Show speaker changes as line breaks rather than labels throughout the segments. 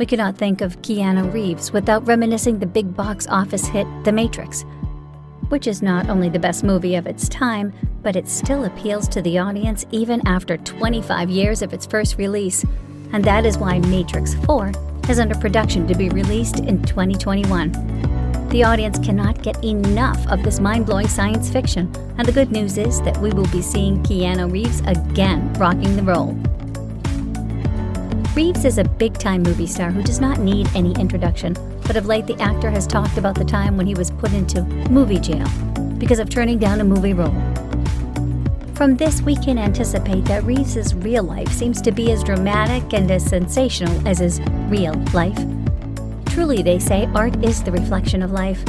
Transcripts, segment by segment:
We cannot think of Keanu Reeves without reminiscing the big box office hit The Matrix, which is not only the best movie of its time, but it still appeals to the audience even after 25 years of its first release, and that is why Matrix 4 is under production to be released in 2021. The audience cannot get enough of this mind-blowing science fiction, and the good news is that we will be seeing Keanu Reeves again rocking the role. Reeves is a big-time movie star who does not need any introduction, but of late the actor has talked about the time when he was put into movie jail because of turning down a movie role. From this, we can anticipate that Reeves' real life seems to be as dramatic and as sensational as his real life. Truly, they say, art is the reflection of life.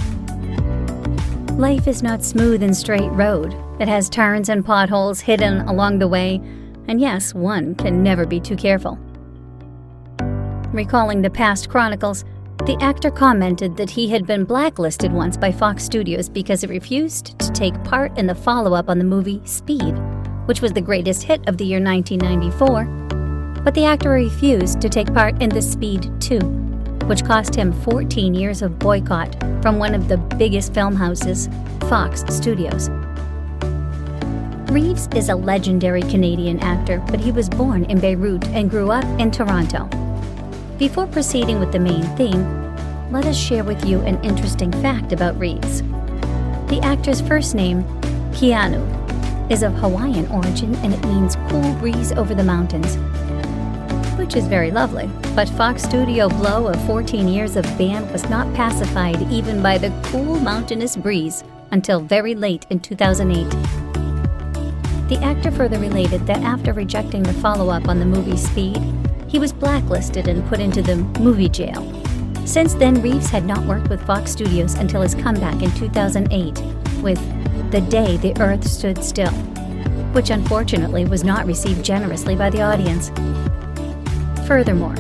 Life is not smooth and straight road. It has turns and potholes hidden along the way, and yes, one can never be too careful. Recalling the past chronicles, the actor commented that he had been blacklisted once by Fox Studios because he refused to take part in the follow-up on the movie Speed, which was the greatest hit of the year 1994, but the actor refused to take part in the Speed 2, which cost him 14 years of boycott from one of the biggest film houses, Fox Studios. Reeves is a legendary Canadian actor, but he was born in Beirut and grew up in Toronto. Before proceeding with the main theme, let us share with you an interesting fact about Reeves. The actor's first name, Keanu, is of Hawaiian origin and it means cool breeze over the mountains, which is very lovely, but Fox Studio blow of 14 years of band was not pacified even by the cool mountainous breeze until very late in 2008. The actor further related that after rejecting the follow-up on the movie Speed, he was blacklisted and put into the movie jail. Since then, Reeves had not worked with Fox Studios until his comeback in 2008 with The Day the Earth Stood Still, which unfortunately was not received generously by the audience. Furthermore,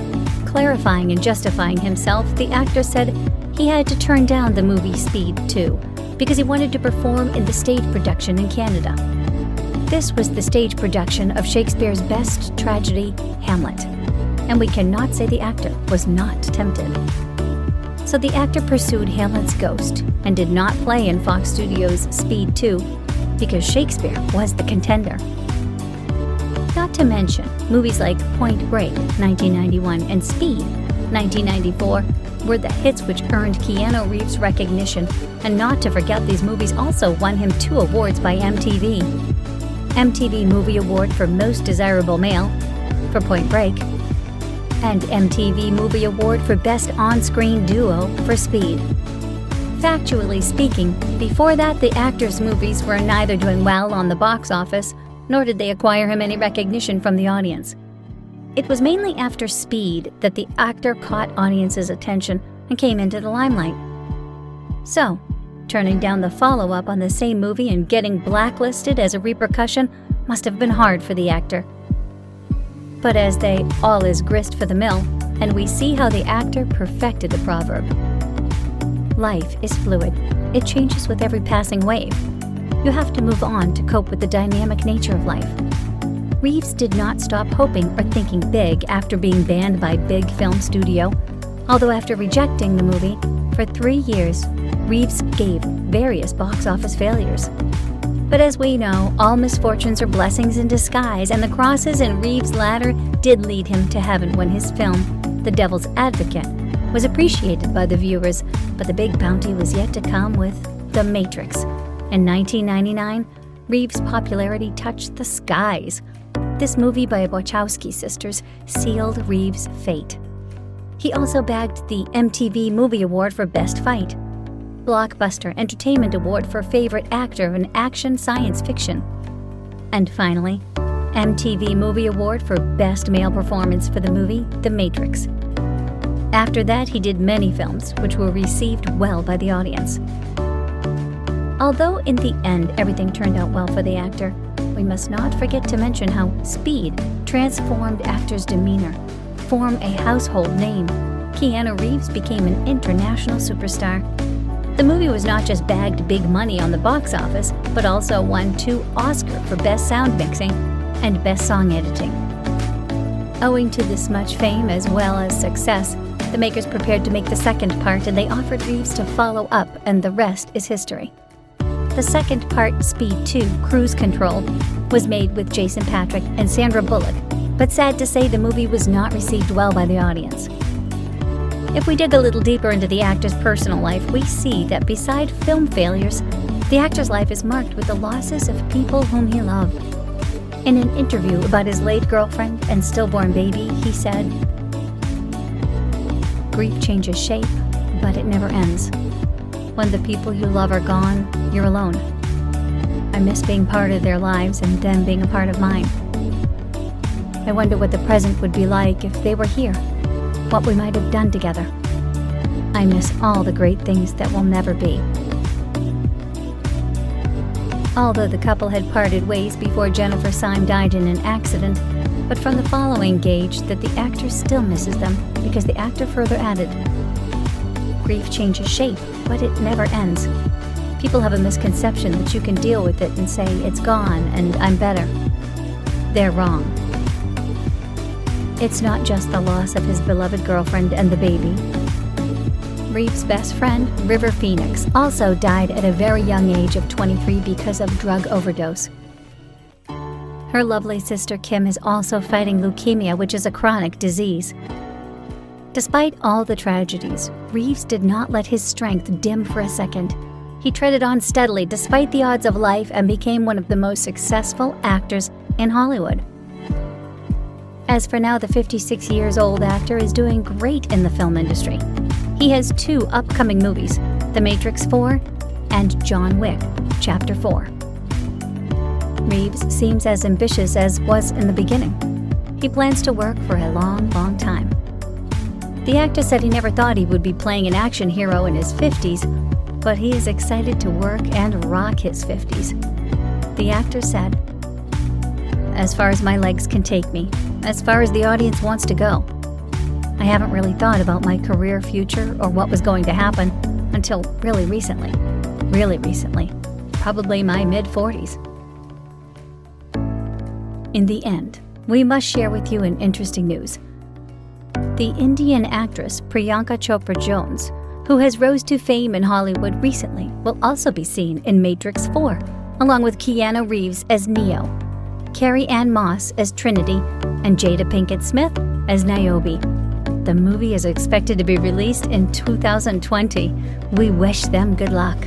clarifying and justifying himself, the actor said he had to turn down the movie Speed 2 because he wanted to perform in the stage production in Canada. This was the stage production of Shakespeare's best tragedy, Hamlet, and we cannot say the actor was not tempted. So the actor pursued Hamlet's ghost and did not play in Fox Studios' Speed 2 because Shakespeare was the contender. Not to mention, movies like Point Break, 1991, and Speed, 1994, were the hits which earned Keanu Reeves recognition, and not to forget these movies also won him 2 awards by MTV. MTV Movie Award for Most Desirable Male for Point Break, and MTV Movie Award for Best On-Screen Duo for Speed. Factually speaking, before that the actor's movies were neither doing well on the box office, nor did they acquire him any recognition from the audience. It was mainly after Speed that the actor caught audiences' attention and came into the limelight. So, turning down the follow-up on the same movie and getting blacklisted as a repercussion must have been hard for the actor. But as they all is grist for the mill, and we see how the actor perfected the proverb. Life is fluid. It changes with every passing wave. You have to move on to cope with the dynamic nature of life. Reeves did not stop hoping or thinking big after being banned by Big Film Studio, although after rejecting the movie, for 3 years, Reeves gave various box office failures. But as we know, all misfortunes are blessings in disguise, and the crosses in Reeves' ladder did lead him to heaven when his film, The Devil's Advocate, was appreciated by the viewers, but the big bounty was yet to come with The Matrix. In 1999, Reeves' popularity touched the skies. This movie by Wachowski sisters sealed Reeves' fate. He also bagged the MTV Movie Award for Best Fight, Blockbuster Entertainment Award for Favorite Actor in Action Science Fiction, and finally, MTV Movie Award for Best Male Performance for the movie The Matrix. After that, he did many films, which were received well by the audience. Although in the end everything turned out well for the actor, we must not forget to mention how Speed transformed actors' demeanor, formed a household name. Keanu Reeves became an international superstar. The movie was not just bagged big money on the box office, but also won 2 Oscars for Best Sound Mixing and Best Song Editing. Owing to this much fame as well as success, The makers prepared to make the second part, and they offered Reeves to follow up, and the rest is history. The second part, Speed 2, Cruise Control, was made with Jason Patric and Sandra Bullock, but sad to say the movie was not received well by the audience. If we dig a little deeper into the actor's personal life, we see that beside film failures, the actor's life is marked with the losses of people whom he loved. In an interview about his late girlfriend and stillborn baby, he said, "Grief changes shape, but it never ends. When the people you love are gone, you're alone. I miss being part of their lives and them being a part of mine. I wonder what the present would be like if they were here, what we might have done together. I miss all the great things that will never be." Although the couple had parted ways before Jennifer Syme died in an accident, but from the following gauged that the actor still misses them because the actor further added, "Grief changes shape, but it never ends. People have a misconception that you can deal with it and say it's gone and I'm better. They're wrong. It's not just the loss of his beloved girlfriend and the baby. Reeves' best friend, River Phoenix, also died at a very young age of 23 because of drug overdose. Her lovely sister Kim is also fighting leukemia, which is a chronic disease. Despite all the tragedies, Reeves did not let his strength dim for a second. He treaded on steadily despite the odds of life and became one of the most successful actors in Hollywood. As for now, the 56-years-old actor is doing great in the film industry. He has 2 upcoming movies, The Matrix 4 and John Wick, Chapter 4. Reeves seems as ambitious as was in the beginning. He plans to work for a long, long time. The actor said he never thought he would be playing an action hero in his 50s, but he is excited to work and rock his 50s. The actor said, "As far as my legs can take me, as far as the audience wants to go. I haven't really thought about my career future or what was going to happen until really recently, probably my mid-40s." In the end, we must share with you an interesting news. The Indian actress Priyanka Chopra Jones, who has rose to fame in Hollywood recently, will also be seen in Matrix 4, along with Keanu Reeves as Neo, Carrie Ann Moss as Trinity, and Jada Pinkett Smith as Niobe. The movie is expected to be released in 2020. We wish them good luck.